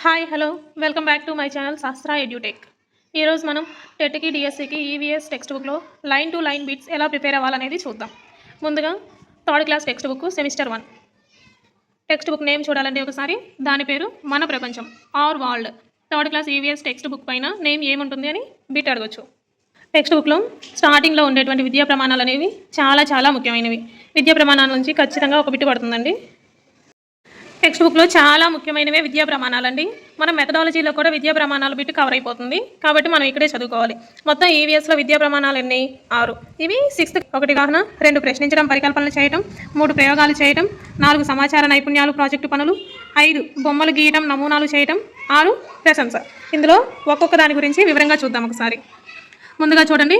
Hi hello welcome back to my channel Shastra Edutech. ఈరోజు మనం టెట్కి డిఎస్సికి ఈవీఎస్ టెక్స్ట్ బుక్లో లైన్ టు లైన్ బిట్స్ ఎలా ప్రిపేర్ అవ్వాలనేది చూద్దాం. ముందుగా third class textbook semester 1 textbook name చూడాలంటే ఒకసారి దాని పేరు మన ప్రపంచం our world. Third class EVS textbook పైన నేమ్ ఏముంటుంది అని బిట్ అడగచ్చు. టెక్స్ట్ బుక్లో స్టార్టింగ్లో ఉండేటువంటి విద్యా ప్రమాణాలు అనేవి చాలా ముఖ్యమైనవి. విద్యా ప్రమాణాల నుంచి ఖచ్చితంగా ఒక బిట్ పడుతుందండి. టెక్స్ట్ బుక్లో చాలా ముఖ్యమైనవే విద్యా ప్రమాణాలండి. మనం మెథడాలజీలో కూడా విద్యా ప్రమాణాలు బిట్టు కవర్ అయిపోతుంది కాబట్టి మనం ఇక్కడే చదువుకోవాలి. మొత్తం ఈవీఎస్లో విద్యా ప్రమాణాలు ఎన్ని? 6. ఇవి 6th 1 గాహన, 2 ప్రశ్నించడం పరికల్పనలు చేయడం, 3 ప్రయోగాలు చేయడం, 4 సమాచార నైపుణ్యాలు ప్రాజెక్టు పనులు, 5 బొమ్మలు గీయడం నమూనాలు చేయడం, 6 ప్రశంస. ఇందులో ఒక్కొక్క దాని గురించి వివరంగా చూద్దాం ఒకసారి. ముందుగా చూడండి,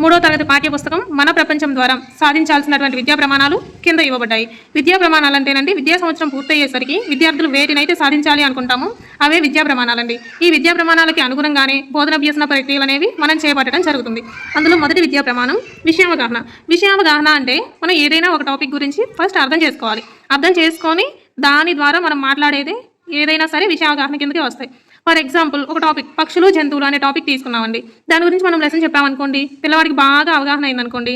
3వ తరగతి పాఠ్యపుస్తకం మన ప్రపంచం ద్వారా సాధించాల్సినటువంటి విద్యా ప్రమాణాలు కింద ఇవ్వబడ్డాయి. విద్యా ప్రమాణాలు అంటేనండి, విద్యా సంవత్సరం పూర్తయ్యేసరికి విద్యార్థులు వేటినైతే సాధించాలి అనుకుంటామో అవే విద్యా ప్రమాణాలండి. ఈ విద్యా ప్రమాణాలకి అనుగుణంగానే బోధనాభ్యసన ప్రక్రియలు అనేవి మనం చేపట్టడం జరుగుతుంది. అందులో మొదటి విద్యా ప్రమాణం విషయావగాహన. విషయావగాహన అంటే మనం ఏదైనా ఒక టాపిక్ గురించి ఫస్ట్ అర్థం చేసుకోవాలి. అర్థం చేసుకొని దాని ద్వారా మనం మాట్లాడేది ఏదైనా సరే విషయావగాహన కిందకే వస్తాయి. ఫర్ ఎగ్జాంపుల్, ఒక టాపిక్ పక్షులు జంతువులు అనే టాపిక్ తీసుకున్నామండి. దాని గురించి మనం లెసన్ చెప్పామనుకోండి, పిల్లవాడికి బాగా అవగాహన అయిందనుకోండి,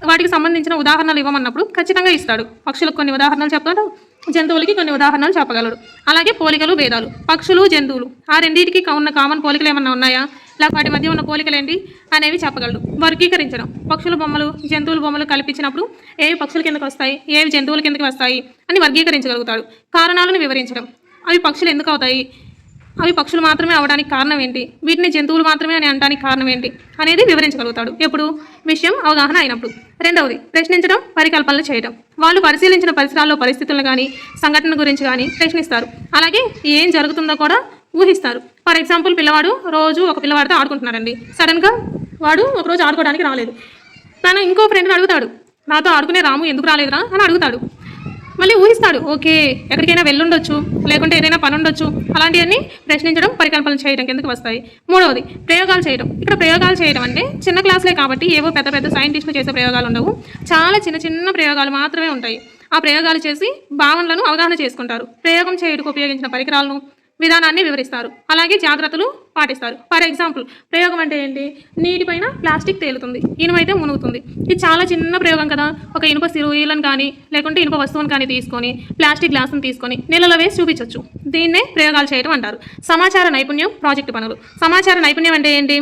వాటికి సంబంధించిన ఉదాహరణలు ఇవ్వమన్నప్పుడు ఖచ్చితంగా ఇస్తాడు. పక్షులకు కొన్ని ఉదాహరణలు చెప్తాడు, జంతువులకి కొన్ని ఉదాహరణలు చెప్పగలడు. అలాగే పోలికలు భేదాలు, పక్షులు జంతువులు ఆ రెండింటికి ఉన్న కామన్ పోలికలు ఏమన్నా ఉన్నాయా, లేక వాటి మధ్య ఉన్న పోలికలు ఏంటి అనేవి చెప్పగలడు. వర్గీకరించడం, పక్షుల బొమ్మలు జంతువుల బొమ్మలు కల్పించినప్పుడు ఏవి పక్షుల కిందకి వస్తాయి, ఏవి జంతువుల కిందకి వస్తాయి అని వర్గీకరించగలుగుతాడు. కారణాలను వివరించడం, అవి పక్షులు ఎందుకు అవుతాయి, అవి పక్షులు మాత్రమే అవడానికి కారణం ఏంటి, వీటిని జంతువులు మాత్రమే అని అనడానికి కారణం ఏంటి అనేది వివరించగలుగుతాడు. ఎప్పుడు? విషయం అవగాహన అయినప్పుడు. రెండవది ప్రశ్నించడం పరికల్పనలు చేయడం. వాళ్ళు పరిశీలించిన పరిసరాల్లో పరిస్థితులను కానీ సంఘటన గురించి కానీ ప్రశ్నిస్తారు. అలాగే ఏం జరుగుతుందో కూడా ఊహిస్తారు. ఫర్ ఎగ్జాంపుల్, పిల్లవాడు రోజు ఒక పిల్లవాడితో ఆడుకుంటున్నాడండి. సడన్గా వాడు ఒకరోజు ఆడుకోవడానికి రాలేదు. తను ఇంకో ఫ్రెండ్ని అడుగుతాడు, నాతో ఆడుకునే రాము ఎందుకు రాలేదురా అని అడుగుతాడు. మళ్ళీ ఊహిస్తాడు, ఓకే ఎక్కడికైనా వెళ్ళుండొచ్చు, లేకుంటే ఏదైనా పని ఉండొచ్చు. అలాంటివన్నీ ప్రశ్నించడం పరికల్పనలు చేయడం కిందకి వస్తాయి. మూడవది ప్రయోగాలు చేయడం. ఇక్కడ ప్రయోగాలు చేయడం అంటే చిన్న క్లాసులే కాబట్టి ఏవో పెద్ద సైంటిస్టులు చేసే ప్రయోగాలు ఉండవు. చాలా చిన్న ప్రయోగాలు మాత్రమే ఉంటాయి. ఆ ప్రయోగాలు చేసి భావనలను అవగాహన చేసుకుంటారు. ప్రయోగం చేయడానికి ఉపయోగించిన పరికరాలను విధానాన్ని వివరిస్తారు. అలాగే జాగ్రత్తలు పాటిస్తారు. ఫర్ ఎగ్జాంపుల్, ప్రయోగం అంటే ఏంటి? నీటిపైన ప్లాస్టిక్ తేలుతుంది, ఇనుమైతే మునుగుతుంది. ఇది చాలా చిన్న ప్రయోగం కదా. ఒక ఇనుప సిరుయిలను కానీ లేకుంటే ఇనుప వస్తువును కానీ తీసుకొని ప్లాస్టిక్ గ్లాసును తీసుకొని నీళ్ళలో వేసి చూపించవచ్చు. దీన్నే ప్రయోగాలు చేయడం అంటారు. సమాచార నైపుణ్యం ప్రాజెక్టు పనులు. సమాచార నైపుణ్యం అంటే ఏంటి?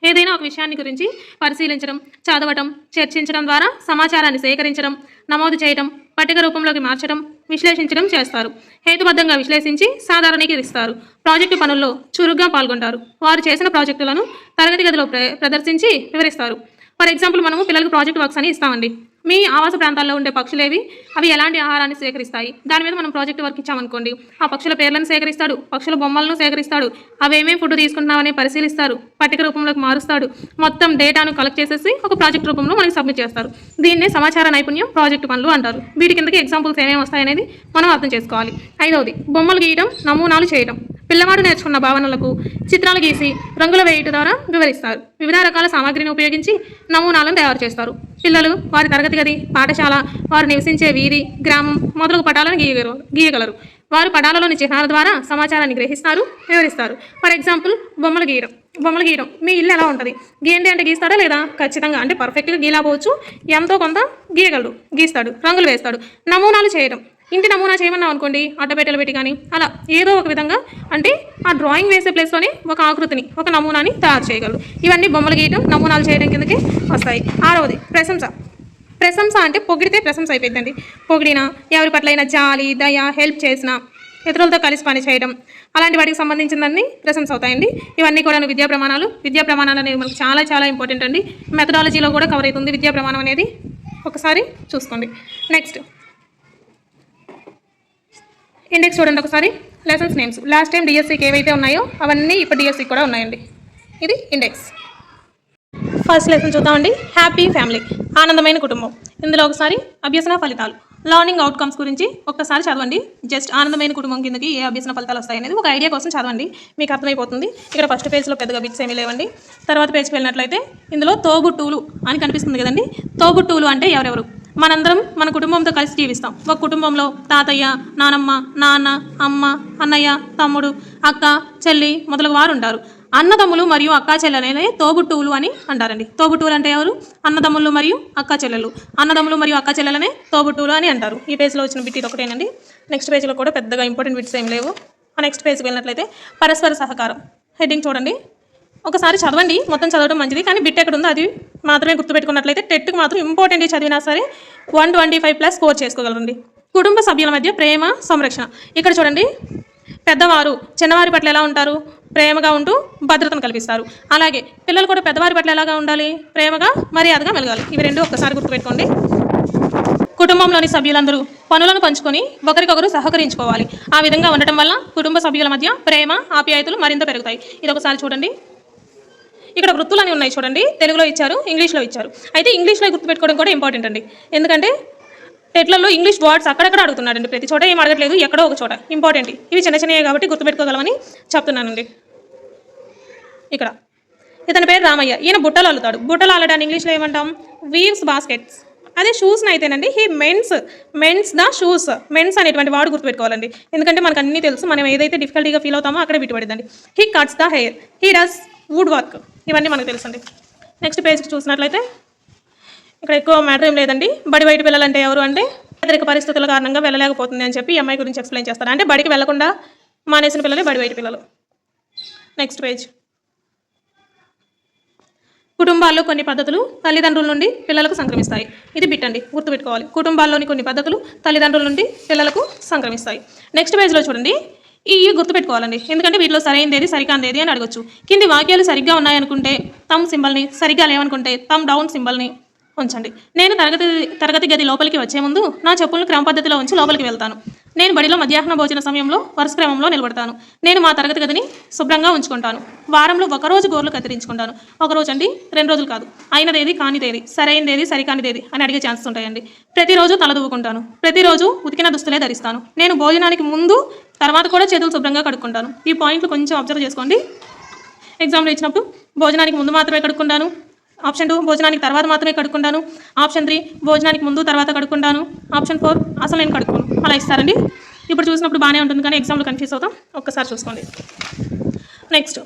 ఏదైనా ఒక విషయాన్ని గురించి పరిశీలించడం, చదవటం, చర్చించడం ద్వారా సమాచారాన్ని సేకరించడం, నమోదు చేయడం, పట్టిక రూపంలోకి మార్చడం, విశ్లేషించడం చేస్తారు. హేతుబద్ధంగా విశ్లేషించి సాధారణీకరిస్తారు. ప్రాజెక్టు పనుల్లో చురుగ్గా పాల్గొంటారు. వారు చేసిన ప్రాజెక్టులను తరగతి గదిలో ప్రదర్శించి వివరిస్తారు. ఫర్ ఎగ్జాంపుల్, మనము పిల్లలకు ప్రాజెక్ట్ వర్క్స్ అని ఇస్తామండి. మీ ఆవాస ప్రాంతాల్లో ఉండే పక్షులేవి, అవి ఎలాంటి ఆహారాన్ని సేకరిస్తాయి, దాని మీద మనం ప్రాజెక్ట్ వర్క్ ఇచ్చామనుకోండి, ఆ పక్షుల పేర్లను సేకరిస్తాడు, పక్షుల బొమ్మలను సేకరిస్తాడు, అవి ఏమేమి ఫుడ్ తీసుకుంటున్నామని పరిశీలిస్తారు, పట్టిక రూపంలోకి మారుస్తాడు, మొత్తం డేటాను కలెక్ట్ చేసేసి ఒక ప్రాజెక్ట్ రూపంలో మనకి సబ్మిట్ చేస్తారు. దీన్నే సమాచార నైపుణ్యం ప్రాజెక్టు పనులు అంటారు. వీటి కిందకి ఎగ్జాంపుల్స్ ఏమేమి వస్తాయనేది మనం అర్థం చేసుకోవాలి. 5వది బొమ్మలు గీయడం నమూనాలు చేయడం. పిల్లవాడు నేర్చుకున్న భావనలకు చిత్రాలు గీసి రంగుల వేయట ద్వారా వివరిస్తారు. వివిధ రకాల సామాగ్రిని ఉపయోగించి నమూనాలను తయారు చేస్తారు. పిల్లలు వారి తరగతి గది, పాఠశాల, వారు నివసించే వీధి, గ్రామం మొదలగు పటాలను గీయగలరు. వారు పటాలలోని చిహ్నాల ద్వారా సమాచారాన్ని గ్రహిస్తారు, వివరిస్తారు. ఫర్ ఎగ్జాంపుల్, బొమ్మలు గీయడం. మీ ఇల్లు ఎలా ఉంటుంది? గీయండి అంటే గీస్తాడా లేదా? ఖచ్చితంగా, అంటే పర్ఫెక్ట్గా గీయలేకపోవచ్చు, ఎంతో కొంత గీస్తాడు, రంగులు వేస్తాడు. నమూనాలు చేయడం, ఇంటి నమూనా చేయమన్నాం అనుకోండి, అట్టపెట్టెలు పెట్టి కానీ అలా ఏదో ఒక విధంగా, అంటే ఆ డ్రాయింగ్ వేసే ప్లేస్లోనే ఒక ఆకృతిని, ఒక నమూనాని తయారు చేయగలరు. ఇవన్నీ బొమ్మలు గీయడం నమూనాలు చేయడం కిందకి వస్తాయి. 6వది ప్రశంస అంటే పొగిడితే ప్రశంస అయిపోయిందండి. పొగిడిన, ఎవరి పట్లైనా జాలి, దయ, హెల్ప్ చేసిన, ఇతరులతో కలిసి పని చేయడం, అలాంటి వాటికి సంబంధించిందన్నీ ప్రశంస అవుతాయండి. ఇవన్నీ కూడా విద్యా ప్రమాణాలు అనేవి మనకు చాలా ఇంపార్టెంట్ అండి. మెథడాలజీలో కూడా కవర్ అవుతుంది విద్యా ప్రమాణం అనేది. ఒకసారి చూసుకోండి. నెక్స్ట్ ఇండెక్స్ చూడండి ఒకసారి. లెసన్స్ నేమ్స్ లాస్ట్ టైం డిఎస్సికి ఏవైతే ఉన్నాయో అవన్నీ ఇప్పుడు డిఎస్సికి కూడా ఉన్నాయండి. ఇది ఇండెక్స్. ఫస్ట్ లెసన్ చూద్దామండి. హ్యాపీ ఫ్యామిలీ, ఆనందమైన కుటుంబం. ఇందులో ఒకసారి అభ్యసన ఫలితాలు, లర్నింగ్ అవుట్కమ్స్ గురించి ఒక్కసారి చదవండి. జస్ట్ ఆనందమైన కుటుంబం కిందకి ఏ అభ్యసన ఫలితాలు వస్తాయి అనేది ఒక ఐడియా కోసం చదవండి, మీకు అర్థమైపోతుంది. ఇక్కడ ఫస్ట్ పేజ్లో పెద్దగా బిట్స్ ఏమీ లేవండి. తర్వాత పేజ్కి వెళ్ళినట్లయితే ఇందులో తోబుట్టువులు అని కనిపిస్తుంది కదండి. తోబుట్టువులు అంటే ఎవరెవరు? మనందరం మన కుటుంబంతో కలిసి జీవిస్తాం. ఒక కుటుంబంలో తాతయ్య, నానమ్మ, నాన్న, అమ్మ, అన్నయ్య, తమ్ముడు, అక్క, చెల్లి మొదలగు వారు ఉంటారు. అన్నదమ్ములు మరియు అక్కా చెల్లెలనే తోబుట్టువులు అని అంటారండి. తోబుట్టువులు అంటే ఎవరు? అన్నదమ్ములు మరియు అక్కా చెల్లెలు. అన్నదమ్ములు మరియు అక్కా చెల్లెలనే తోబుట్టువులు అని అంటారు. ఈ పేజ్లో వచ్చిన బిట్ ఇది ఒకటేనండి. నెక్స్ట్ పేజ్లో కూడా పెద్దగా ఇంపార్టెంట్ బిట్స్ ఏం లేవు. ఆ నెక్స్ట్ పేజ్కి వెళ్ళినట్లయితే పరస్పర సహకారం హెడ్డింగ్ చూడండి. ఒకసారి చదవండి, మొత్తం చదవడం మంచిది, కానీ బిట్ ఎక్కడ ఉందో అది మాత్రమే గుర్తుపెట్టుకున్నట్లయితే టెట్కి మాత్రం ఇంపార్టెంట్ చదివినా సరే 125+ స్కోర్ చేసుకోగలరండి. కుటుంబ సభ్యుల మధ్య ప్రేమ సంరక్షణ. ఇక్కడ చూడండి, పెద్దవారు చిన్నవారి పట్ల ఎలా ఉంటారు? ప్రేమగా ఉంటూ భద్రతను కల్పిస్తారు. అలాగే పిల్లలు కూడా పెద్దవారి పట్ల ఎలాగా ఉండాలి? ప్రేమగా మర్యాదగా మెలగాలి. ఇవి రెండు ఒక్కసారి గుర్తుపెట్టుకోండి. కుటుంబంలోని సభ్యులందరూ పనులను పంచుకొని ఒకరికొకరు సహకరించుకోవాలి. ఆ విధంగా ఉండటం వల్ల కుటుంబ సభ్యుల మధ్య ప్రేమ ఆప్యాయతలు మరింత పెరుగుతాయి. ఇది ఒకసారి చూడండి. ఇక్కడ వృత్తులు అని ఉన్నాయి చూడండి, తెలుగులో ఇచ్చారు, ఇంగ్లీష్లో ఇచ్చారు. అయితే ఇంగ్లీష్లో గుర్తుపెట్టుకోవడం కూడా ఇంపార్టెంట్ అండి. ఎందుకంటే టెట్లలో ఇంగ్లీష్ వర్డ్స్ అక్కడక్కడ అడుగుతున్నాడండి, ప్రతి చోట ఏం అడగట్లేదు, ఎక్కడో ఒక చోట. ఇంపార్టెంట్, ఇవి చిన్న చిన్నవి కాబట్టి గుర్తుపెట్టుకోగలమని చెప్తున్నానండి. ఇక్కడ ఇతని పేరు రామయ్య. ఈయన బుట్టలు అల్లుతాడు. బుట్టలు అల్లడాన్ని ఇంగ్లీష్లో ఏమంటాం? Weaves baskets. అదే షూస్ని అయితేనండి he mends the shoes. Mends అనేటువంటి వాడు గుర్తుపెట్టుకోవాలండి. ఎందుకంటే మనకు అన్నీ తెలుసు, మనం ఏదైతే డిఫికల్టీగా ఫీల్ అవుతామో అక్కడే బిట్టుపడిద్దండి. He cuts the hair, he does wood work. ఇవన్నీ మనకు తెలుసండి. నెక్స్ట్ పేజ్కి చూసినట్లయితే ఇక్కడ ఎక్కువ మ్యాటర్ ఏం లేదండి. బడి బయట పిల్లలంటే ఎవరు అంటే పేదరిక పరిస్థితుల కారణంగా వెళ్ళలేకపోతుంది అని చెప్పి ఈ అమ్మాయి గురించి ఎక్స్ప్లెయిన్ చేస్తారు. అంటే బడికి వెళ్లకుండా మానేసిన పిల్లలే బడి బయట పిల్లలు. Next page. కుటుంబాల్లో కొన్ని పద్ధతులు తల్లిదండ్రుల నుండి పిల్లలకు సంక్రమిస్తాయి. ఇది బిట్ అండి, గుర్తుపెట్టుకోవాలి. కుటుంబాల్లోని కొన్ని పద్ధతులు తల్లిదండ్రుల నుండి పిల్లలకు సంక్రమిస్తాయి. నెక్స్ట్ పేజ్లో చూడండి, ఈ గుర్తుపెట్టుకోవాలండి. ఎందుకంటే వీటిలో సరైనదేది సరికాందేది అని అడగొచ్చు. కింది వాక్యాలు సరిగ్గా ఉన్నాయనుకుంటే థమ్ సింబల్ని, సరిగ్గా లేవనుకుంటే థమ్ డౌన్ సింబల్ని ఉంచండి. నేను తరగతి గది లోపలికి వచ్చే ముందు నా చెప్పులను క్రమ పద్ధతిలో ఉంచి లోపలికి వెళ్తాను. నేను బడిలో మధ్యాహ్న భోజన సమయంలో వరుస క్రమంలో నిలబడతాను. నేను మా తరగతి గదిని శుభ్రంగా ఉంచుకుంటాను. వారంలో ఒకరోజు గోర్లు కత్తిరించుకుంటాను. ఒకరోజు అండి, 2 రోజులు కాదు. అయినదేది కానిదేది, సరైనదేది సరికానిదేది అని అడిగే ఛాన్సెస్ ఉంటాయండి. ప్రతిరోజు తలదువ్వుకుంటాను. ప్రతిరోజు ఉతికిన దుస్తులే ధరిస్తాను. నేను భోజనానికి ముందు తర్వాత కూడా చేతులు శుభ్రంగా కడుక్కుంటాను. ఈ పాయింట్లు కొంచెం అబ్జర్వ్ చేసుకోండి. ఎగ్జామ్లో ఇచ్చినప్పుడు భోజనానికి ముందు మాత్రమే కడుక్కుంటాను. ఆప్షన్ 2 భోజనానికి తర్వాత మాత్రమే కడుక్కుంటాను. ఆప్షన్ 3 భోజనానికి ముందు తర్వాత కడుక్కుంటాను. ఆప్షన్ 4 అసలు నేను కడుక్కోను. అలా ఇస్తారండి. ఇప్పుడు చూసినప్పుడు బాగానే ఉంటుంది, కానీ ఎగ్జామ్లో కన్ఫ్యూజ్ అవుతాం. ఒక్కసారి చూసుకోండి. నెక్స్ట్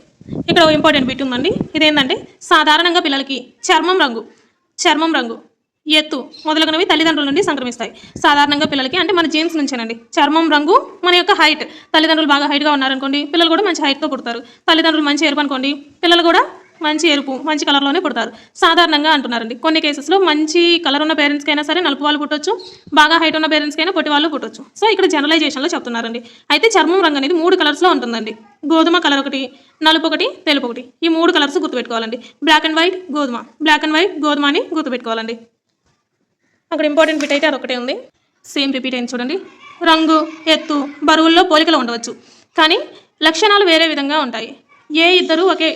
ఇక్కడ ఇంపార్టెంట్ బిట్ ఉందండి. ఇదేంటంటే సాధారణంగా పిల్లలకి చర్మం రంగు, ఎత్తు మొదలగునవి తల్లిదండ్రుల నుండి సంక్రమిస్తాయి. సాధారణంగా పిల్లలకి అంటే మన జీన్స్ నుంచేనండి. చర్మం రంగు, మన యొక్క హైట్. తల్లిదండ్రులు బాగా హైట్గా ఉన్నారనుకోండి, పిల్లలు కూడా మంచి హైట్తో పుడతారు. తల్లిదండ్రులు మంచి ఎరుపు అనుకోండి, పిల్లలు కూడా మంచి ఎరుపు, మంచి కలర్లోనే పుడతారు. సాధారణంగా అంటున్నారండి. కొన్ని కేసెస్లో మంచి కలర్ ఉన్న పేరెంట్స్కి అయినా సరే నలుపు వాళ్ళు పుట్టొచ్చు, బాగా హైట్ ఉన్న పేరెంట్స్కి అయినా పొట్టి వాళ్ళు పుట్టొచ్చు. సో ఇక్కడ జనరలైజేషన్లో చెప్తున్నారండి. అయితే చర్మం రంగు అనేది 3 కలర్స్లో ఉంటుందండి. గోధుమ కలర్ ఒకటి, నలుపు ఒకటి, తెలుపు ఒకటి. ఈ 3 కలర్స్ గుర్తుపెట్టుకోవాలండి. బ్లాక్ అండ్ వైట్ గోధుమ అని గుర్తుపెట్టుకోవాలండి. అక్కడ ఇంపార్టెంట్ బిట్ అయితే అదొకటే ఉంది. సేమ్ రిపీట్ అయింది చూడండి. రంగు, ఎత్తు, బరువుల్లో పోలికలు ఉండవచ్చు, కానీ లక్షణాలు వేరే విధంగా ఉంటాయి. ఏ ఇద్దరు ఒకే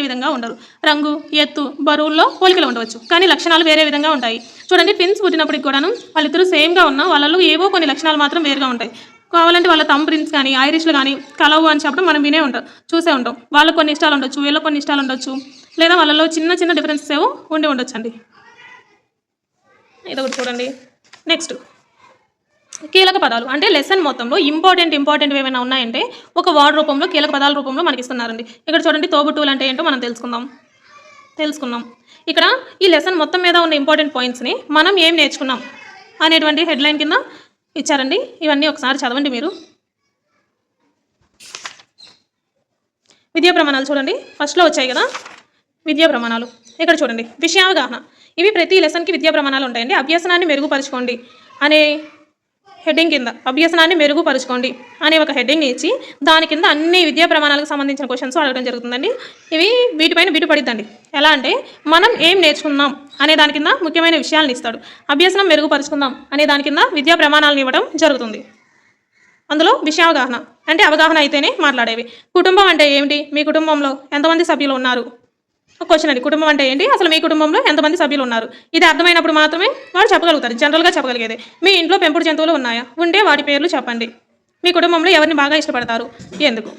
విధంగా ఉండరు. రంగు, ఎత్తు, బరువుల్లో పోలికలు ఉండవచ్చు, కానీ లక్షణాలు వేరే విధంగా ఉంటాయి. చూడండి, ట్విన్స్ పుట్టినప్పటికి కూడాను వాళ్ళిద్దరూ సేమ్గా ఉన్నా వాళ్ళలో ఏవో కొన్ని లక్షణాలు మాత్రం వేరుగా ఉంటాయి. కావాలంటే వాళ్ళ థంబ్ ప్రింట్స్ కానీ ఐరిష్లు కానీ కలవు అని చెప్పడం మనం చూసే ఉంటాం. వాళ్ళకు కొన్ని ఇష్టాలు ఉండొచ్చు, వీళ్ళకి కొన్ని ఇష్టాలు ఉండొచ్చు, లేదా వాళ్ళలో చిన్న చిన్న డిఫరెన్సెస్ ఏవో ఉండొచ్చు అండి. ఇదొకటి చూడండి. నెక్స్ట్ కీలక పదాలు అంటే లెసన్ మొత్తంలో ఇంపార్టెంట్ ఏమైనా ఉన్నాయంటే ఒక వర్డ్ రూపంలో, కీలక పదాల రూపంలో మనకి ఇస్తున్నారండి. ఇక్కడ చూడండి, తోబుట్టువులు అంటే ఏంటో మనం తెలుసుకుందాం. ఇక్కడ ఈ లెసన్ మొత్తం మీద ఉన్న ఇంపార్టెంట్ పాయింట్స్ని మనం ఏం నేర్చుకున్నాం అనేటువంటి హెడ్లైన్ కింద ఇచ్చారండి. ఇవన్నీ ఒకసారి చదవండి మీరు. విద్యా ప్రమాణాలు చూడండి, ఫస్ట్లో వచ్చాయి కదా విద్యా ప్రమాణాలు. ఇక్కడ చూడండి, విషయావగాహన. ఇవి ప్రతి లెసన్కి విద్యా ప్రమాణాలు ఉంటాయండి. అభ్యసనాన్ని మెరుగుపరచుకోండి అనే హెడ్డింగ్ కింద అభ్యసనాన్ని మెరుగుపరచుకోండి అనే ఒక హెడ్డింగ్ ఇచ్చి దాని కింద అన్ని విద్యా ప్రమాణాలకు సంబంధించిన క్వశ్చన్స్ అడగడం జరుగుతుందండి. ఇవి వీటిపైన బిటు పడిద్దండి. ఎలా అంటే మనం ఏం నేర్చుకున్నాం అనే దాని కింద ముఖ్యమైన విషయాలను ఇస్తాడు. అభ్యసనం మెరుగుపరుచుకుందాం అనే దాని కింద విద్యా ప్రమాణాలను ఇవ్వడం జరుగుతుంది. అందులో విషయావగాహన అంటే అవగాహన అయితేనే మాట్లాడేవి. కుటుంబం అంటే ఏమిటి, మీ కుటుంబంలో ఎంతమంది సభ్యులు ఉన్నారు, క్వశ్చన్ అండి. కుటుంబం అంటే ఏంటి, అసలు మీ కుటుంబంలో ఎంతమంది సభ్యులు ఉన్నారు, ఇది అర్థమైనప్పుడు మాత్రమే వాడు చెప్పగలుగుతారు. జనరల్గా చెప్పగలిగేది. మీ ఇంట్లో పెంపుడు జంతువులు ఉన్నాయా, ఉంటే వాటి పేర్లు చెప్పండి. మీ కుటుంబంలో ఎవరిని బాగా ఇష్టపడతారు, ఎందుకు.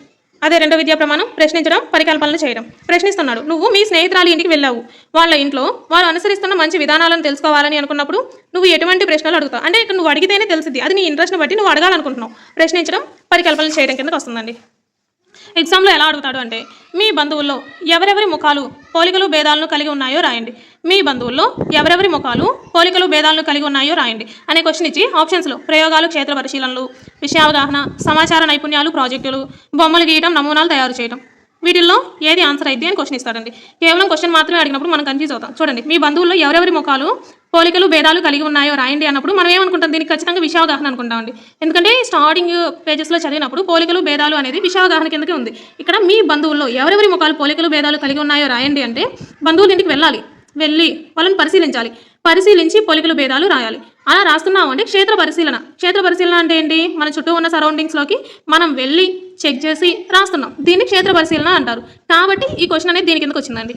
అదే రెండో విద్యా ప్రమాణం ప్రశ్నించడం, పరికల్పనలు చేయడం. ప్రశ్నిస్తున్నాడు, నువ్వు మీ స్నేహితురాలి ఇంటికి వెళ్ళావు, వాళ్ళ ఇంట్లో వారు అనుసరిస్తున్న మంచి విధానాలను తెలుసుకోవాలని అనుకున్నప్పుడు నువ్వు ఎటువంటి ప్రశ్నలు అడుగుతావు అంటే ఇక్కడ నువ్వు అడిగితేనే తెలుస్తుంది, అది నీ ఇంట్రెస్ట్ని బట్టి నువ్వు అడగాలనుకుంటున్నావు. ప్రశ్నించడం, పరికల్పనలు చేయడం కిందకి వస్తుందండి. ఎగ్జామ్లో ఎలా అడుగుతాడు అంటే మీ బంధువుల్లో ఎవరెవరి ముఖాలు పోలికలు భేదాలను కలిగి ఉన్నాయో రాయండి. మీ బంధువుల్లో ఎవరెవరి ముఖాలు పోలికలు భేదాలను కలిగి ఉన్నాయో రాయండి అనే క్వశ్చన్ ఇచ్చి ఆప్షన్స్లో ప్రయోగాలు, క్షేత్ర పరిశీలనలు, విషయావగాహన, సమాచార నైపుణ్యాలు, ప్రాజెక్టులు, బొమ్మలు గీయడం, నమూనాలు తయారు చేయడం, వీటిల్లో ఏది ఆన్సర్ అయితే అని క్వశ్చన్ ఇస్తాడండి. కేవలం క్వశ్చన్ మాత్రమే అడిగినప్పుడు మనం కన్ఫ్యూజ్ అవుతాం. చూడండి, మీ బంధువుల్లో ఎవరెవరి ముఖాలు పోలికలు భేదాలు కలిగి ఉన్నాయో రాయండి అన్నప్పుడు మనం ఏమనుకుంటాం, దీనికి ఖచ్చితంగా విషయావగాహన అనుకుంటామండి. ఎందుకంటే స్టార్టింగ్ పేజెస్లో చదివినప్పుడు పోలికలు భేదాలు అనేది విషయావగాహన కిందకి ఉంది. ఇక్కడ మీ బంధువుల్లో ఎవరెవరి ముఖాలు పోలికలు భేదాలు కలిగి ఉన్నాయో రాయండి అంటే బంధువుల ఇంటికి వెళ్ళి వాళ్ళని పరిశీలించి పోలికలు భేదాలు రాయాలి. అలా రాస్తున్నాము అంటే క్షేత్ర పరిశీలన అంటే ఏంటి, మన చుట్టూ ఉన్న సరౌండింగ్స్లోకి మనం వెళ్ళి చెక్ చేసి రాస్తున్నాం, దీన్ని క్షేత్ర పరిశీలన అంటారు. కాబట్టి ఈ క్వశ్చన్ అనేది దీని కిందకు వచ్చిందండి.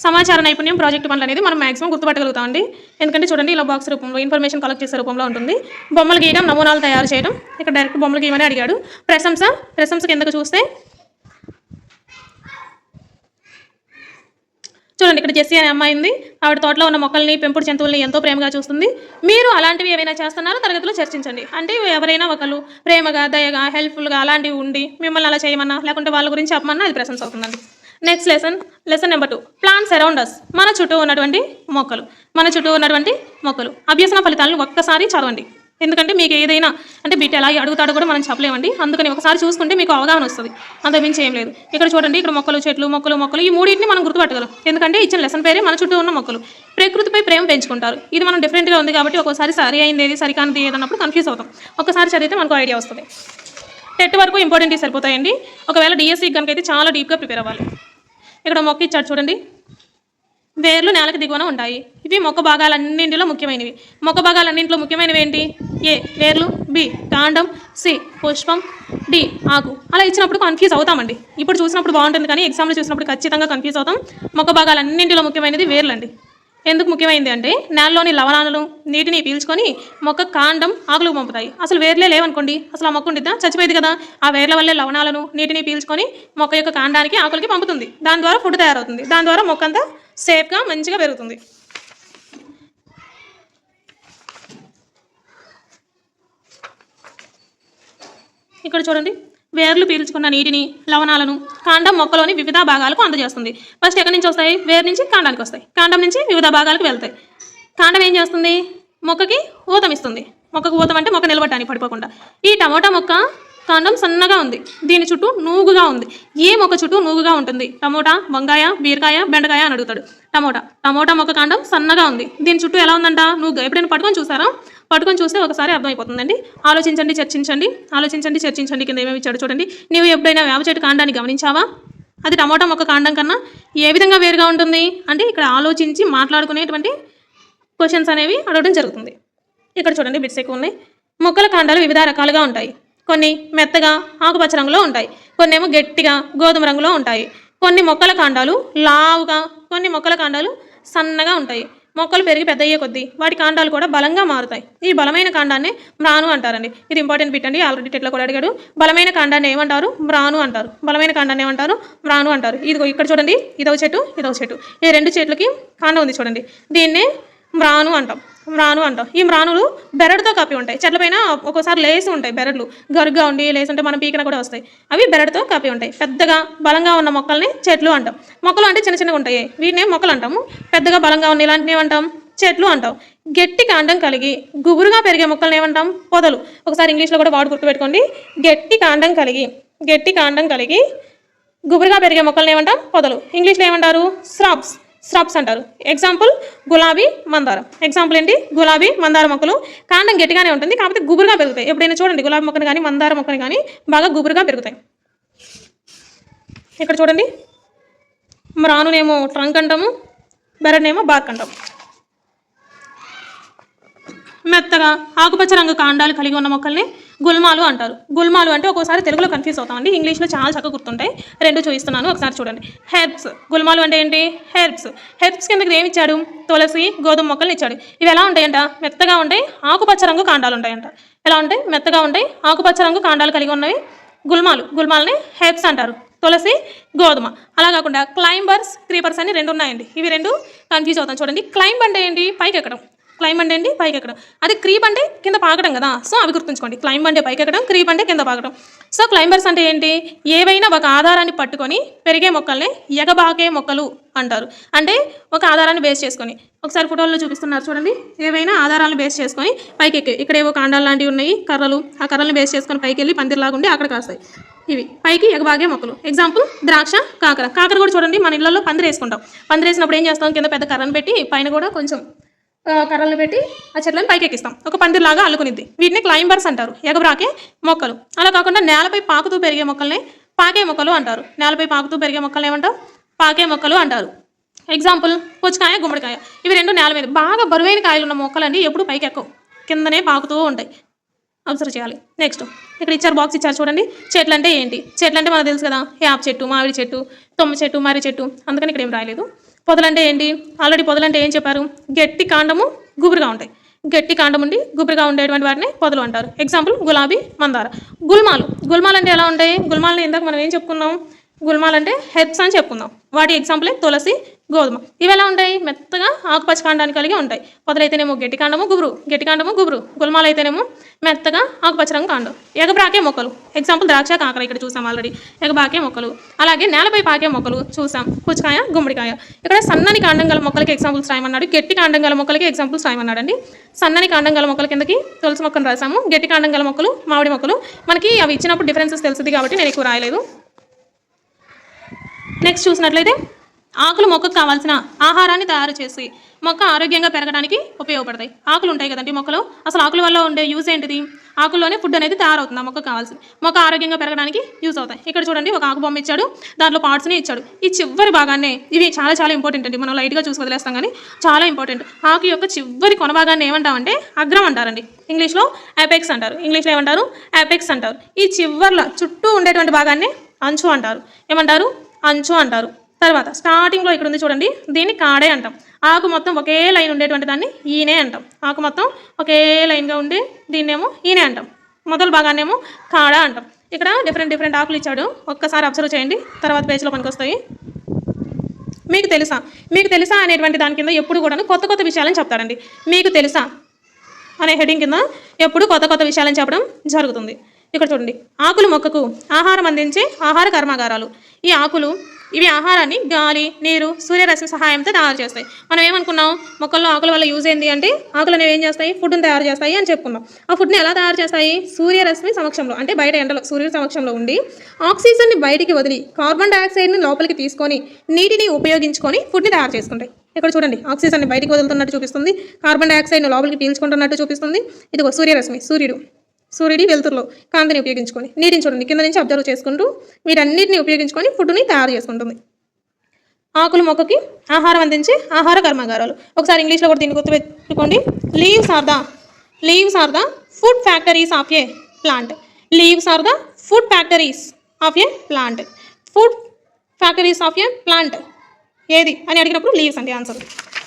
సమాచార నైపుణ్యం, ప్రాజెక్టు పనులు అనేది మనం మాక్సిమం గుర్తుపట్టగలుగుతామండి. ఎందుకంటే చూడండి, ఇలా బాక్స్ రూపంలో ఇన్ఫర్మేషన్ కలెక్ట్ చేసే రూపంలో ఉంటుంది. బొమ్మలు గీయడం, నమూనాలు తయారు చేయడం, ఇక్కడ డైరెక్ట్ బొమ్మలు గీయమని అడిగాడు. ప్రశంస కిందకు చూస్తే చూడండి, ఇక్కడ జెస్సీ అనే అమ్మాయి ఉంది. ఆవిడ తోటలో ఉన్న మొక్కల్ని, పెంపుడు జంతువుల్ని ఎంతో ప్రేమగా చూస్తుంది. మీరు అలాంటివి ఏమైనా చేస్తున్నారో తరగతిలో చర్చించండి. అంటే ఎవరైనా ఒకళ్ళు ప్రేమగా, దయగా, హెల్ప్ఫుల్గా అలాంటివి ఉండి మిమ్మల్ని అలా చేయమన్నా లేకుంటే వాళ్ళ గురించి చెప్పమన్నా అది ప్రశంస అవుతుందండి. Next lesson number 2, plants around us. మన చుట్టూ ఉన్నటువంటి మొక్కలు. అభ్యసన ఫలితాలను ఒక్కసారి చదవండి. ఎందుకంటే మీకు ఏదైనా అంటే బిట్ ఎలా అడుగుతాడో కూడా మనం చెప్పలేమండి. అందుకని ఒకసారి చూసుకుంటే మీకు అవగాహన వస్తుంది, అంతకుమించి ఏం లేదు. ఇక్కడ చూడండి, ఇక్కడ మొక్కలు, చెట్లు, మొక్కలు ఈ మూడింటిని మనం గుర్తుపట్టగలం. ఎందుకంటే ఇచ్చిన లెసన్ పేరే మన చుట్టూ ఉన్న మొక్కలు. ప్రకృతిపై ప్రేమ పెంచుకుంటారు. ఇది మనం డిఫరెంట్గా ఉంది కాబట్టి ఒక్కోసారి సరి అయింది ఏది, సరికానిది ఏదన్నప్పుడు కన్ఫ్యూజ్ అవుతాం. ఒకసారి చదివితే మనకు ఐడియా వస్తుంది. టెట్ వరకు ఇంపార్టెంట్ సరిపోతాయండి. ఒకవేళ డిఎస్సి కనుక అయితే చాలా డీప్గా ప్రిపేర్ అవ్వాలి. ఇక్కడ మొక్క ఇచ్చాడు చూడండి, వేర్లు నేలకు దిగువన ఉంటాయి. ఇవి మొక్క భాగాలన్నింటిలో ముఖ్యమైనవి. మొక్క భాగాలన్నింటిలో ముఖ్యమైనవి ఏంటి? ఏ వేర్లు, బి కాండం, సి పుష్పం, డి ఆకు. అలా ఇచ్చినప్పుడు కన్ఫ్యూజ్ అవుతామండి. ఇప్పుడు చూసినప్పుడు బాగుంటుంది కానీ ఎగ్జామ్లో చూసినప్పుడు ఖచ్చితంగా కన్ఫ్యూజ్ అవుతాం. మొక్క భాగాలన్నింటిలో ముఖ్యమైనది వేర్లు అండి. ఎందుకు ముఖ్యమైనది అంటే నేలలోని లవణాలను, నీటిని పీల్చుకొని మొక్క కాండం, ఆకులకు పంపుతాయి. అసలు వేర్లే లేవనుకోండి, అసలు ఆ మొక్క ఉండిద్దా? చచ్చిపోయింది కదా. ఆ వేర్ల వల్లే లవణాలను, నీటిని పీల్చుకొని మొక్క యొక్క కాండానికి, ఆకులకి పంపుతుంది. దాని ద్వారా ఫుడ్ తయారవుతుంది. దాని ద్వారా మొక్క అంతా సేఫ్గా మంచిగా పెరుగుతుంది. ఇక్కడ చూడండి, వేర్లు పీల్చుకున్న నీటిని, లవణాలను కాండం మొక్కలోని వివిధ భాగాలకు అందజేస్తుంది. ఫస్ట్ ఎక్కడి నుంచి వస్తాయి? వేరు నుంచి కాండానికి వస్తాయి. కాండం నుంచి వివిధ భాగాలకు వెళ్తాయి. కాండం ఏం చేస్తుంది? మొక్కకి ఊతం ఇస్తుంది. మొక్కకు ఊతం అంటే మొక్క నిలబడటానికి, పడిపోకుండా. ఈ టమోటా మొక్క కాండం సన్నగా ఉంది, దీని చుట్టూ నూగుగా ఉంది. ఏ మొక్క చుట్టూ నూగుగా ఉంటుంది? టమోటా, వంకాయ, బీరకాయ, బెండకాయ అని అడుగుతాడు. టమోటా మొక్క కాండం సన్నగా ఉంది, దీని చుట్టూ ఎలా ఉందంట? నూగుగా. ఎప్పుడైనా పట్టుకొని చూసారా? పట్టుకొని చూస్తే ఒకసారి అర్థమైపోతుందండి. ఆలోచించండి, చర్చించండి కింద ఏమేమి ఇచ్చాడు చూడండి. నీవు ఎప్పుడైనా వేప చెట్టు కాండాన్ని గమనించావా? అది టమోటా మొక్క కాండం కన్నా ఏ విధంగా వేరుగా ఉంటుంది అంటే ఇక్కడ ఆలోచించి మాట్లాడుకునేటువంటి క్వశ్చన్స్ అనేవి అడగడం జరుగుతుంది. ఇక్కడ చూడండి, బిట్స్ ఎక్కువ ఉన్నాయి. మొక్కల కాండాలు వివిధ రకాలుగా ఉంటాయి. కొన్ని మెత్తగా ఆకుపచ్చ రంగులో ఉంటాయి, కొన్ని ఏమో గట్టిగా గోధుమ రంగులో ఉంటాయి. కొన్ని మొక్కల కాండాలు లావుగా, కొన్ని మొక్కల కాండాలు సన్నగా ఉంటాయి. మొక్కలు పెరిగి పెద్ద అయ్యే కొద్దీ వాటి కాండాలు కూడా బలంగా మారుతాయి. ఈ బలమైన కాండాన్ని మ్రాను అంటారండి. ఇది ఇంపార్టెంట్ బిట్ అండి, ఆల్రెడీ టెట్లో కూడా అడిగాడు. బలమైన కాండాన్ని ఏమంటారు? మ్రాను అంటారు. ఇదిగో ఇక్కడ చూడండి, ఇదొక చెట్టు. ఈ రెండు చెట్లకి కాండం ఉంది చూడండి, దీన్నే మ్రాను అంటాం. ఈ మ్రానులు బెరడుతో కప్పి ఉంటాయి. చెట్లపైన ఒక్కోసారి లేసి ఉంటాయి బెరడులు, గరుగ్గా ఉండి లేసి ఉంటే మనం పీకిన కూడా వస్తాయి. అవి బెరడుతో కప్పి ఉంటాయి. పెద్దగా బలంగా ఉన్న మొక్కల్ని చెట్లు అంటాం. మొక్కలు అంటే చిన్నగా ఉంటాయి, వీటిని మొక్కలు అంటాము. పెద్దగా బలంగా ఉన్న ఇలాంటివి ఏమంటాం? చెట్లు అంటాం. గట్టి కాండం కలిగి గుబురుగా పెరిగే మొక్కల్ని ఏమంటాం? పొదలు. ఒకసారి ఇంగ్లీష్లో కూడా వాడు గుర్తుపెట్టుకోండి. గట్టి కాండం కలిగి గుబురుగా పెరిగే మొక్కల్ని ఏమంటాం? పొదలు. ఇంగ్లీష్లో ఏమంటారు? స్రబ్స్ అంటారు. ఎగ్జాంపుల్ గులాబీ, మందారం. ఎగ్జాంపుల్ ఏంటి? గులాబీ, మందార మొక్కలు కాండం గట్టిగానే ఉంటుంది, కాకపోతే గుబురుగా పెరుగుతాయి. ఎప్పుడైనా చూడండి, గులాబీ మొక్కను కానీ మందార మొక్కను కానీ బాగా గుబురుగా పెరుగుతాయి. ఇక్కడ చూడండి, మ్రానునేమో ట్రంక్ అంటాము, బెరడునేమో బార్క్ అంటాము. మెత్తగా ఆకుపచ్చ రంగు కాండాలు కలిగి ఉన్న మొక్కల్ని గుల్మాలు అంటారు. గుల్మాలు అంటే ఒక్కోసారి తెలుగులో కన్ఫ్యూజ్ అవుతామండి, ఇంగ్లీష్లో చాలా చక్కగా గుర్తుంటాయి. రెండు చూపిస్తున్నాను, ఒకసారి చూడండి. హెర్బ్స్. గుల్మాలు అంటే ఏంటి? హెర్బ్స్ కిందకి ఏమి ఇచ్చాడు? తులసి, గోధుమ మొక్కల్ని ఇచ్చాడు. ఇవి ఎలా ఉంటాయంట? మెత్తగా ఉంటాయి, ఆకుపచ్చ రంగు కాండాలు ఉంటాయంట. ఎలా ఉంటాయి? మెత్తగా ఉంటాయి, ఆకుపచ్చ రంగు కాండాలు కలిగి ఉన్నవి. గుల్మాలని హెర్బ్స్ అంటారు. తులసి గోధుమ. అలా కాకుండా క్లైంబర్స్, క్రీపర్స్ అని 2 ఉన్నాయండి. ఇవి 2 కన్ఫ్యూజ్ అవుతాం. చూడండి, క్లైంబ్ అంటే ఏంటి? పైకి ఎక్కడం. అది క్రీప్ అంటే కింద పాకడం కదా. సో అవి గుర్తుంచుకోండి. క్లైంబ్ అంటే పైకి ఎక్కడం, క్రీప్ అంటే కింద పాకడం. సో క్లైంబర్స్ అంటే ఏంటి? ఏవైనా ఒక ఆధారాన్ని పట్టుకొని పెరిగే మొక్కల్ని ఎగబాకే మొక్కలు అంటారు. అంటే ఒక ఆధారాన్ని బేస్ చేసుకొని, ఒకసారి ఫోటోల్లో చూపిస్తున్నారు చూడండి, ఏవైనా ఆధారాలను బేస్ చేసుకొని పైకి ఎక్కి, ఇక్కడ ఏవో కాండాలు లాంటివి ఉన్నాయి, కర్రలు, ఆ కర్రలను బేస్ చేసుకొని పైకి వెళ్ళి పందిరిలాగా ఉండి అక్కడ కాస్తాయి. ఇవి పైకి ఎగబాగే మొక్కలు. ఎగ్జాంపుల్ ద్రాక్ష, కాకర కూడా చూడండి, మన ఇళ్లలో పందిరి వేసుకుంటాం. పందిరి వేసినప్పుడు ఏం చేస్తాం? కింద పెద్ద కర్రను పెట్టి పైన కూడా కొంచెం కర్రలను పెట్టి ఆ చెట్లను పైకి ఎక్కిస్తాం. ఒక పందిరిలాగా అల్లుకునిద్ది. వీటిని క్లైంబర్స్ అంటారు, ఎగబ్రాకే మొక్కలు. అలా కాకుండా నేలపై పాకుతూ పెరిగే మొక్కల్ని పాకే మొక్కలు అంటారు. నేలపై పాకుతూ పెరిగే మొక్కలు ఏమంటారు? పాకే మొక్కలు అంటారు. ఎగ్జాంపుల్ పుచ్చకాయ, గుమ్మడికాయ. ఇవి 2 నేల మీద బాగా బరువైన కాయలు ఉన్న మొక్కలండి. ఎప్పుడు పైకి ఎక్కవు, కిందనే పాకుతూ ఉంటాయి. అబ్జర్వ్ చేయాలి. నెక్స్ట్ ఇక్కడ ఇచ్చారు, బాక్స్ ఇచ్చారు చూడండి. చెట్లు అంటే ఏంటి? చెట్లు అంటే మనకు తెలుసు కదా, యాప చెట్టు, మామిడి చెట్టు, తుమ్మ చెట్టు, మర్రి చెట్టు. అందుకని ఇక్కడ ఏం రాయలేదు. పొదలంటే ఏంటి? ఆల్రెడీ పొదలంటే ఏం చెప్పారు? గట్టి కాండము, గుబురుగా ఉంటాయి. గట్టి కాండం ఉండి గుబురుగా ఉండేటువంటి వాటిని పొదలు అంటారు. ఎగ్జాంపుల్ గులాబీ, మందార. గుల్మాలు అంటే ఎలా ఉంటాయి? గుల్మాలని ఇందాక మనం ఏం చెప్పుకున్నాం? గుల్మాలు అంటే హెర్బ్స్ అని చెప్పుకుందాం. వాటి ఎగ్జాంపులే తులసి, గోధుమ. ఇవి ఎలా ఉంటాయి? మెత్తగా ఆకుపచ్చ కాండాన్ని కలిగి ఉంటాయి. పొదలైతేనేమో గట్టి కాండము, గుబురు. గుల్మాలు అయితేనేమో మెత్తగా ఆకుపచ్చ రంగు కాండం. ఎగబ్రాకే మొక్కలు. ఎగ్జాంపుల్ ద్రాక్ష, కాకర ఇక్కడ చూసాం ఆల్రెడీ. ఎగబాకే మొక్కలు. అలాగే నేలపై పాకే మొక్కలు చూసాం, పుచ్చకాయ, గుమ్మడికాయ. ఇక్కడ సన్నని కాండం గల మొక్కలకి ఎగ్జాంపుల్స్ రాయమన్నాడు. గట్టి కాండం గల మొక్కలకి ఎగ్జాంపుల్స్ రాయమన్నాడు అండి. సన్నని కాండం గల మొక్కల కిందకి తులసి మొక్కను రాసాము. గట్టి కాండం గల మొక్కలు మామిడి మొక్కలు. మనకి అవి ఇచ్చినప్పుడు డిఫరెన్సెస్ తెలుస్తుంది కాబట్టి నేను ఎక్కువ రాయలేదు. నెక్స్ట్ చూసినట్లయితే ఆకులు మొక్కకు కావాల్సిన ఆహారాన్ని తయారు చేసి మొక్క ఆరోగ్యంగా పెరగడానికి ఉపయోగపడతాయి. ఆకులు ఉంటాయి కదండి మొక్కలో. అసలు ఆకుల వల్ల ఉండే యూజ్ ఏంటిది? ఆకుల్లోనే ఫుడ్ అనేది తయారవుతుంది. మొక్క కావాల్సింది. మొక్క ఆరోగ్యంగా పెరగడానికి యూజ్ అవుతాయి. ఇక్కడ చూడండి, ఒక ఆకు బొమ్మ ఇచ్చాడు, దాంట్లో పార్ట్స్ని ఇచ్చాడు. ఈ చివరి భాగాన్ని, ఇవి చాలా ఇంపార్టెంట్ అండి. మనం లైట్గా చూసి వదిలేస్తాం కానీ చాలా ఇంపార్టెంట్. ఆకు యొక్క చివరి కొన భాగాన్ని ఏమంటామంటే అగ్రం అంటారండి. ఇంగ్లీష్లో అపెక్స్ అంటారు. ఈ చివర్ల చుట్టూ ఉండేటువంటి భాగాన్ని అంచు అంటారు. ఏమంటారు? అంచు అంటారు. తర్వాత స్టార్టింగ్లో ఇక్కడ ఉంది చూడండి, దీన్ని కాడే అంటాం. ఆకు మొత్తం ఒకే లైన్ ఉండేటువంటి దాన్ని ఈనే అంటాం. ఆకు మొత్తం ఒకే లైన్గా ఉండి దీన్నేమో ఈనే అంటాం. మొదలు భాగాన్నేమో కాడ అంటాం. ఇక్కడ డిఫరెంట్ ఆకులు ఇచ్చాడు. ఒక్కసారి అబ్జర్వ్ చేయండి, తర్వాత పేజీలో పనికి వస్తాయి. మీకు తెలుసా అనేటువంటి దాని కింద ఎప్పుడు కూడా కొత్త విషయాలని చెప్తాడండి. మీకు తెలుసా అనే హెడింగ్ కింద ఎప్పుడు కొత్త విషయాలని చెప్పడం జరుగుతుంది. ఇక్కడ చూడండి, ఆకులు మొక్కకు ఆహారం అందించే ఆహార కర్మాగారాలు. ఈ ఆకులు ఇవి ఆహారాన్ని గాలి, నీరు, సూర్యరశ్మి సహాయంతో తయారు చేస్తాయి. మనం ఏమనుకున్నాం? మొక్కల్లో ఆకుల వల్ల యూజ్ ఏంటి అంటే ఆకులు అనేవి ఏం చేస్తాయి? ఫుడ్ని తయారు చేస్తాయి అని చెప్పుకున్నాం. ఆ ఫుడ్ని ఎలా తయారు చేస్తాయి? సూర్యరశ్మి సమక్షంలో, అంటే బయట ఎండలో సూర్యుడి సమక్షంలో ఉండి ఆక్సిజన్ని బయటికి వదిలి కార్బన్ డైఆక్సైడ్ని లోపలికి తీసుకొని నీటిని ఉపయోగించుకొని ఫుడ్ని తయారు చేసుకుంటాయి. ఇక్కడ చూడండి, ఆక్సిజన్ని బయటికి వదులుతున్నట్టు చూపిస్తుంది, కార్బన్ డైఆక్సైడ్ని లోపలికి పీల్చుకుంటున్నట్టు చూపిస్తుంది. ఇదిగో సూర్యరశ్మి, సూర్యుడి వెలుతురులో కాంతిని ఉపయోగించుకొని, నీటిని చూడండి కింద నుంచి అబ్జర్వ్ చేసుకుంటూ వీటన్నిటిని ఉపయోగించుకొని ఫుడ్ని తయారు చేసుకుంటుంది. ఆకులు మొక్కకి ఆహారం అందించే ఆహార కర్మాగారాలు. ఒకసారి ఇంగ్లీష్లో కూడా దీన్ని గుర్తుపెట్టుకోండి. Leaves are the food factories of a plant. Food factories of a plant ఏది అని అడిగినప్పుడు లీవ్స్ అండి ఆన్సర్.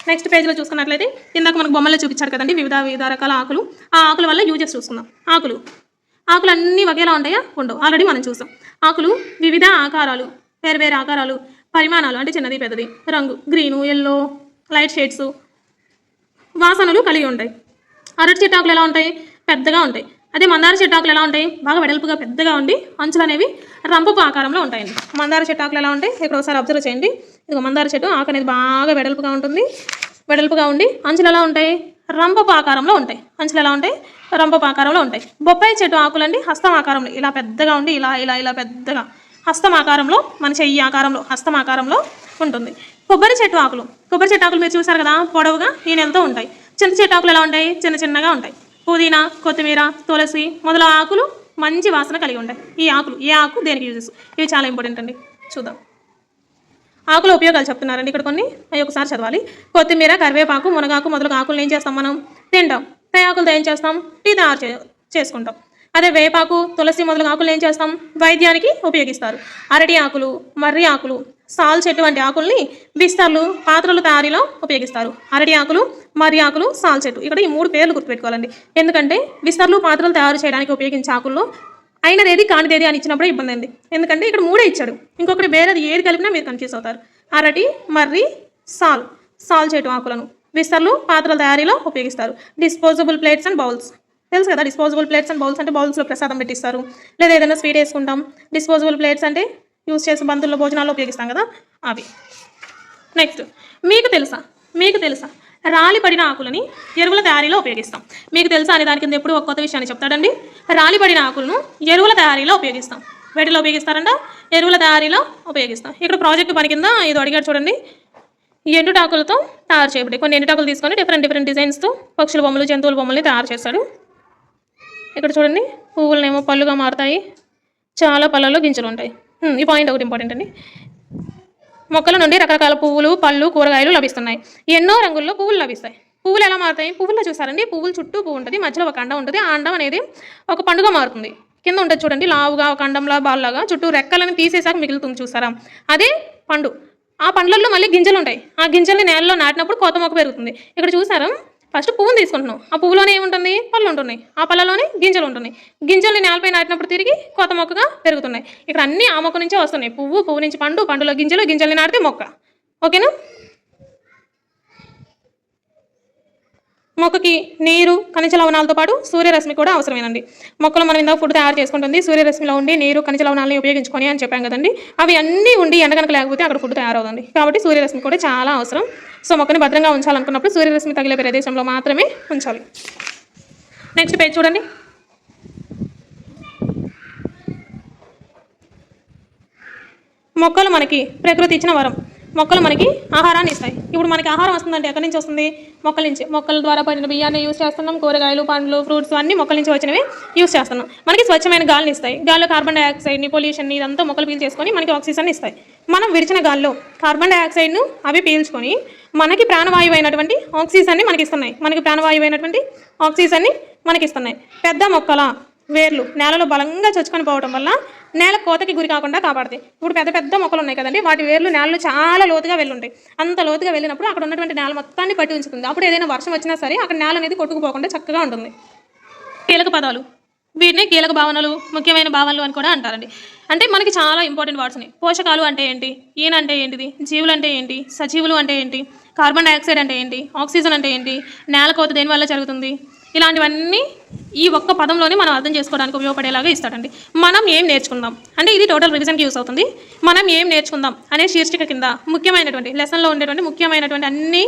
నెక్స్ట్ పేజ్లో చూసుకున్నట్లయితే ఇందాక మనకు బొమ్మల్లో చూపించారు కదండి వివిధ రకాల ఆకులు. ఆ ఆకుల వల్ల యూజెస్ చూసుకుందాం. ఆకులు అన్నీ ఒకేలా ఉంటాయా? ఉండవు. ఆల్రెడీ మనం చూసాం. ఆకులు వివిధ ఆకారాలు, వేరు ఆకారాలు, పరిమాణాలు, అంటే చిన్నది పెద్దది, రంగు గ్రీను, ఎల్లో, లైట్ షేడ్స్, వాసనలు కలిగి ఉంటాయి. అరటి చెట్టు ఆకులు ఎలా ఉంటాయి? పెద్దగా ఉంటాయి. అదే మందార చెట్టు ఆకులు ఎలా ఉంటాయి? బాగా వెడల్పుగా పెద్దగా ఉండి అంచులు అనేవి రంపపు ఆకారంలో ఉంటాయండి. మందార చెట్టు ఆకులు ఎలా ఉంటాయి? ఇక్కడ ఒకసారి అబ్జర్వ్ చేయండి. ఇదిగో మందార చెట్టు ఆకు అనేది బాగా వెడల్పుగా ఉండి అంచులు ఎలా ఉంటాయి? రంపపు ఆకారంలో ఉంటాయి. బొప్పాయి చెట్టు ఆకులండి హస్తం ఆకారంలో ఇలా పెద్దగా ఉండి ఇలా పెద్దగా హస్తం ఆకారంలో, మన చెయ్యి ఆకారంలో, హస్తం ఆకారంలో ఉంటుంది. కొబ్బరి చెట్టు ఆకులు మీరు చూసారు కదా, పొడవుగా ఈ నెలతో ఉంటాయి. చింత చెట్టు ఆకులు ఎలా ఉంటాయి? చిన్నగా ఉంటాయి. పుదీనా, కొత్తిమీర, తులసి మొదల ఆకులు మంచి వాసన కలిగి ఉంటాయి. ఏ ఆకు దేనికి యూజెస్? ఇవి చాలా ఇంపార్టెంట్ అండి. చూద్దాం. ఆకుల ఉపయోగాలు చెప్తున్నారండి ఇక్కడ కొన్ని, అవి ఒకసారి చదవాలి. కొత్తిమీర, కరివేపాకు, మునగాకు మొదలగు ఆకులు ఏం చేస్తాం? మనం తింటాం. ఆకులతో ఏం చేస్తాం? టీ తయారు చేసుకుంటాం. అదే వేపాకు, తులసి మొదలగు ఆకులు ఏం చేస్తాం? వైద్యానికి ఉపయోగిస్తారు. అరటి ఆకులు, మర్రి ఆకులు, సాల్ చెట్టు వంటి ఆకుల్ని బిస్తర్లు, పాత్రలు తయారీలో ఉపయోగిస్తారు. అరటి ఆకులు, మర్రి ఆకులు, సాల్ చెట్టు. ఇక్కడ ఈ 3 పేర్లు గుర్తుపెట్టుకోవాలండి. ఎందుకంటే బిస్తర్లు, పాత్రలు తయారు చేయడానికి ఉపయోగించే ఆకుల్లో అయినదేది కానిదేది అని ఇచ్చినప్పుడు ఇబ్బంది అండి. ఎందుకంటే ఇక్కడ 3 ఇచ్చాడు, ఇంకొకటి వేరేది ఏది కలిపినా మీరు కన్ఫ్యూజ్ అవుతారు. అరటి, మర్రి, సాల్ చెట్టు ఆకులను విస్తర్లు పాత్రల తయారీలో ఉపయోగిస్తారు. డిస్పోజబుల్ ప్లేట్స్ అండ్ బౌల్స్ తెలుసు కదా. డిస్పోజబుల్ ప్లేట్స్ అండ్ బౌల్స్ అంటే బౌల్స్లో ప్రసాదం పెట్టిస్తారు, లేదా ఏదైనా స్వీట్ వేసుకుంటాం. డిస్పోజబుల్ ప్లేట్స్ అంటే యూస్ చేసి బంధువుల్లో భోజనాల్లో ఉపయోగిస్తాం కదా, అవి. నెక్స్ట్, మీకు తెలుసా రాలిపడిన ఆకులని ఎరువుల తయారీలో ఉపయోగిస్తాం. మీకు తెలుసా అనే దాని కింద ఎప్పుడు ఒక కొత్త విషయాన్ని చెప్తాడండి. రాలిపడిన ఆకులను ఎరువుల తయారీలో ఉపయోగిస్తాం. వేటిలో ఉపయోగిస్తారంట? ఎరువుల తయారీలో ఉపయోగిస్తాం. ఇక్కడ ప్రాజెక్టు పని కింద ఇది అడిగాడు చూడండి. ఎండుటాకులతో తయారు చేయబడి కొన్ని ఎండుటాకులు తీసుకొని డిఫరెంట్ డిజైన్స్తో పక్షుల బొమ్మలు, జంతువుల బొమ్మల్ని తయారు చేస్తాడు. ఇక్కడ చూడండి, పువ్వులనేమో పళ్ళుగా మారుతాయి, చాలా పళ్ళల్లో గింజలు ఉంటాయి. ఈ పాయింట్ ఒకటి ఇంపార్టెంట్ అండి. మొక్కల నుండి రకరకాల పువ్వులు, పళ్ళు, కూరగాయలు లభిస్తున్నాయి. ఎన్నో రంగుల్లో పువ్వులు లభిస్తాయి. పువ్వులు ఎలా మారుతాయి? పువ్వుల్లో చూసారండి, పువ్వులు చుట్టూ పువ్వు ఉంటుంది, మధ్యలో ఒక అండం ఉంటుంది. ఆ అండం అనేది ఒక పండుగ మారుతుంది. కింద ఉంటుంది చూడండి, లావుగా ఒక అండంలా బాల్లాగా, చుట్టూ రెక్కలను తీసేసాక మిగులుతుంది చూసారా, అదే పండు. ఆ పండ్లలో మళ్ళీ గింజలు ఉంటాయి. ఆ గింజల్ని నేలలో నాటినప్పుడు కొత్త మొక్క పెరుగుతుంది. ఇక్కడ చూసారా, ఫస్ట్ పువ్వుని తీసుకుంటున్నాం, ఆ పువ్వులోనే ఏముంటుంది? పళ్ళు ఉంటున్నాయి, ఆ పళ్ళలోనే గింజలు ఉంటున్నాయి. గింజల్ని నేలపై నాటినప్పుడు తిరిగి కొత్త మొక్కగా పెరుగుతున్నాయి. ఇక్కడ అన్నీ ఆ మొక్క నుంచే వస్తున్నాయి. పువ్వు నుంచి పండు, పండులో గింజలు, గింజల్ని నాటితే మొక్క. ఓకేనా? మొక్కకి నీరు, ఖనిజ లవణాలతో పాటు సూర్యరశ్మి కూడా అవసరమేనండి. మొక్కలు మనం ఇందాక ఫుడ్ తయారు చేసుకుంటుంది సూర్యరశ్మిలో ఉండి నీరు, ఖనిజ లవణాలను ఉపయోగించుకొని అని చెప్పాం కదండి. అవి అన్నీ ఉండి ఎండ కనుక లేకపోతే అక్కడ ఫుడ్ తయారవుతుంది. కాబట్టి సూర్యరశ్మి కూడా చాలా అవసరం. సో మొక్కని భద్రంగా ఉంచాలనుకున్నప్పుడు సూర్యరశ్మి తగిలే ప్రదేశంలో మాత్రమే ఉంచాలి. నెక్స్ట్ పేజ్ చూడండి. మొక్కలు మనకి ప్రకృతి ఇచ్చిన వరం. మొక్కలు మనకి ఆహారాన్ని ఇస్తాయి. ఇప్పుడు మనకి ఆహారం వస్తుందంటే ఎక్కడి నుంచి వస్తుంది? మొక్కల నుంచి. మొక్కల ద్వారా పడిన బియ్యాన్ని యూస్ చేస్తున్నాం. కూరగాయలు, పండ్లు, ఫ్రూట్స్ అన్నీ మొక్కల నుంచి వచ్చినవి యూస్ చేస్తున్నాం. మనకి స్వచ్ఛమైన గాలిని ఇస్తాయి. గాలిలో కార్బన్ డైఆక్సైడ్ని, పొల్యూషన్ని ఇదంతా మొక్కలు పీల్చేసుకొని మనకి ఆక్సిజన్ ఇస్తాయి. మనం విడిచిన గాల్లో కార్బన్ డైఆక్సైడ్ను అవి పీల్చుకొని మనకి ప్రాణవాయువు అయినటువంటి ఆక్సిజన్ని మనకి ఇస్తున్నాయి. మనకి ఇస్తున్నాయి. పెద్ద మొక్కల వేర్లు నేలలో బలంగా చొచ్చుకొని పోవడం వల్ల నేల కోతకి గురి కాకుండా కాపాడుతాయి. ఇప్పుడు పెద్ద మొక్కలు ఉన్నాయి కదండి, వాటి వేర్లు నేలలో చాలా లోతుగా వెళ్ళుంటాయి. అంత లోతుగా వెళ్ళినప్పుడు అక్కడ ఉన్నటువంటి నేల మొత్తాన్ని పట్టి ఉంచుతుంది. అప్పుడు ఏదైనా వర్షం వచ్చినా సరే అక్కడ నేల అనేది కొట్టుకుపోకుండా చక్కగా ఉంటుంది. కీలక పదాలు, వీటిని కీలక భావనలు, ముఖ్యమైన భావనలు అని కూడా అంటారండి. అంటే మనకి చాలా ఇంపార్టెంట్ వర్డ్స్ ఉన్నాయి. పోషకాలు అంటే ఏంటి? ఈయన అంటే ఏంటిది? జీవులు అంటే ఏంటి? సజీవులు అంటే ఏంటి? కార్బన్ డైఆక్సైడ్ అంటే ఏంటి? ఆక్సిజన్ అంటే ఏంటి? నేల కోత దేనివల్ల జరుగుతుంది? ఇలాంటివన్నీ ఈ ఒక్క పదంలోనే మనం అర్థం చేసుకోవడానికి ఉపయోగపడేలాగా ఇస్తాడండి. మనం ఏం నేర్చుకుందాం అంటే ఇది టోటల్ రివిజన్కి యూస్ అవుతుంది. మనం ఏం నేర్చుకుందాం అనే శీర్షిక కింద ముఖ్యమైనటువంటి లెసన్లో ఉండేటువంటి ముఖ్యమైనటువంటి అన్ని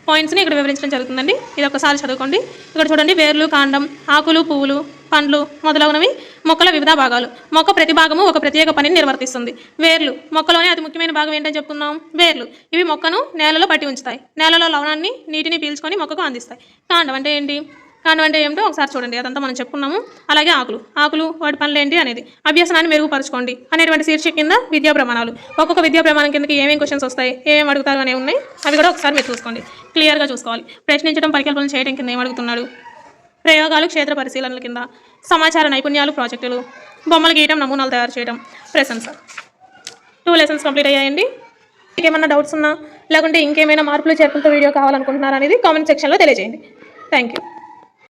పాయింట్స్ని ఇక్కడ వివరించడం జరుగుతుందండి. ఇది ఒకసారి చదువుకోండి. ఇక్కడ చూడండి, వేర్లు, కాండం, ఆకులు, పువ్వులు, పండ్లు మొదలగునవి మొక్కల వివిధ భాగాలు. మొక్క ప్రతి భాగము ఒక ప్రత్యేక పనిని నిర్వర్తిస్తుంది. వేర్లు, మొక్కలోనే అతి ముఖ్యమైన భాగం ఏంటని చెప్తున్నాం? వేర్లు. ఇవి మొక్కను నేలలో పట్టి ఉంచుతాయి. నేలలో లవణాన్ని, నీటిని పీల్చుకొని మొక్కకు అందిస్తాయి. కాండం అంటే ఏంటి? కాండం అంటే ఏమిటో ఒకసారి చూడండి, అదంతా మనం చెప్పుకున్నాము. అలాగే ఆకులు, వాటి పనులు ఏంటి అనేది. అభ్యాసనాన్ని మెరుగుపరచుకోండి అనేటువంటి శీర్షిక కింద విద్యా ప్రమాణాలు. ఒక్కొక్క విద్యా ప్రమాణం కిందకి ఏమేమి క్వశ్చన్స్ వస్తాయి, ఏమేమి అడుగుతారు అనేవి ఉన్నాయి. అవి కూడా ఒకసారి మీరు చూసుకోండి, క్లియర్గా చూసుకోవాలి. ప్రశ్నించడం, పరికల్పనలు చేయడం కింద ఏం అడుగుతున్నాడు? ప్రయోగాలు, క్షేత్ర పరిశీలనల కింద సమాచార నైపుణ్యాలు, ప్రాజెక్టులు, బొమ్మలు గీయటం, నమూనాలు తయారు చేయడం, ప్రశంస. 2 లెసన్స్ కంప్లీట్ అయ్యాయండి. ఇంకేమైనా డౌట్స్ ఉన్నా లేకుంటే ఇంకేమైనా మార్పులు చేర్పులతో వీడియో కావాలనుకుంటున్నారా అనేది కామెంట్ సెక్షన్లో తెలియజేయండి. Thank you.